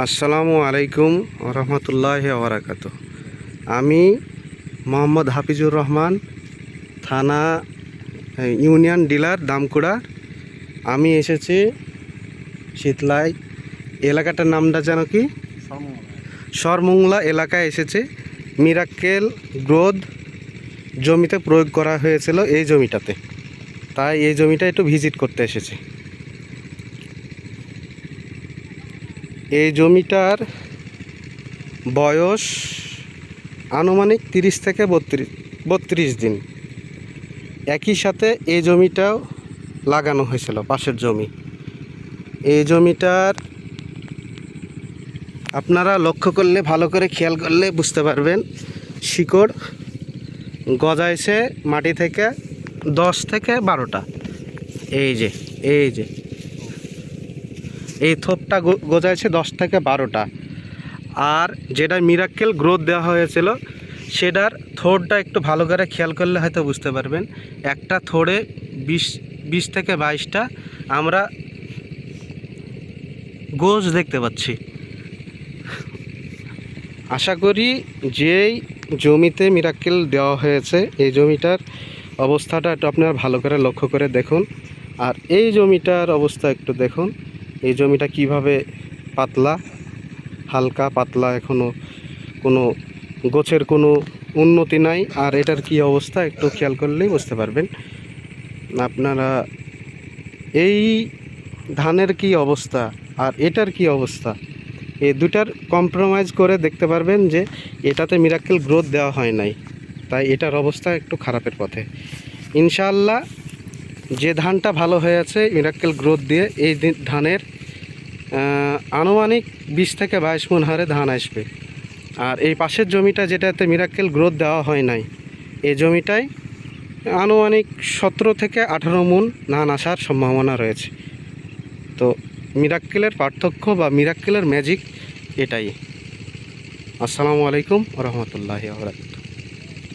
আসসালামু আলাইকুম রহমতুল্লাহি ওয়া বারাকাতুহু। আমি মোহাম্মদ হাফিজুর রহমান, থানা ইউনিয়ন ডিলার দামকুড়া। আমি এসেছি শীতলাই এলাকাটার নামটা যেন কি সরমংলা এলাকায় এসেছে। মিরাক্কেল গ্রোথ জমিতে প্রয়োগ করা হয়েছিল এই জমিটাতে, তাই এই জমিটা একটু ভিজিট করতে এসেছি। এই জমিটার বয়স আনুমানিক 30 থেকে 32 দিন। একই সাথে এই জমিটাও লাগানো হয়েছিল, পাশের জমি। এই জমিটার আপনারা লক্ষ্য করলে, ভালো করে খেয়াল করলে বুঝতে পারবেন, শিকড় গজাইছে মাটি থেকে 10 থেকে 12টা। এই যে এই থোপটা গজাইছে 10 থেকে 12টা। আর যেটা মিরাক্কেল গ্রোথ দেওয়া হয়েছিল সেটার থোড়টা একটু ভালো করে খেয়াল করলে হয়তো বুঝতে পারবেন। একটা থোড়ে 20 থেকে 22টা আমরা গোজ দেখতে পাচ্ছি। আশা করি যেই জমিতে মিরাক্কেল দেওয়া হয়েছে এই জমিটার অবস্থাটা একটু আপনারা ভালো করে লক্ষ্য করে দেখুন। আর এই জমিটার অবস্থা একটু দেখুন। এই জমিটা কিভাবে পাতলা, হালকা পাতলা, এখনও কোনো গোছের কোনো উন্নতি নাই। আর এটার কি অবস্থা একটু খেয়াল করলেই বুঝতে পারবেন আপনারা। এই ধানের কি অবস্থা আর এটার কি অবস্থা, এই দুটার কম্প্রোমাইজ করে দেখতে পারবেন যে এটাতে মিরাক্কেল গ্রোথ দেওয়া হয় নাই, তাই এটার অবস্থা একটু খারাপের পথে। ইনশাআল্লাহ যে ধানটা ভালো হয়ে আছে মিরাক্কেল গ্রোথ দিয়ে, এই ধানের আনুমানিক 20 থেকে 22 মণ হারে ধান আসবে। আর এই পাশের জমিটা যেটাতে মিরাক্কেল গ্রোথ দেওয়া হয় নাই, এই জমিটায় আনুমানিক 17 থেকে 18 মণ ধান আসার সম্ভাবনা রয়েছে। তো মিরাক্কেলের পার্থক্য বা মিরাক্কেলের ম্যাজিক এটাই। আসসালামু আলাইকুম রহমতুল্লাহি ওয়া বারাকাতুহু।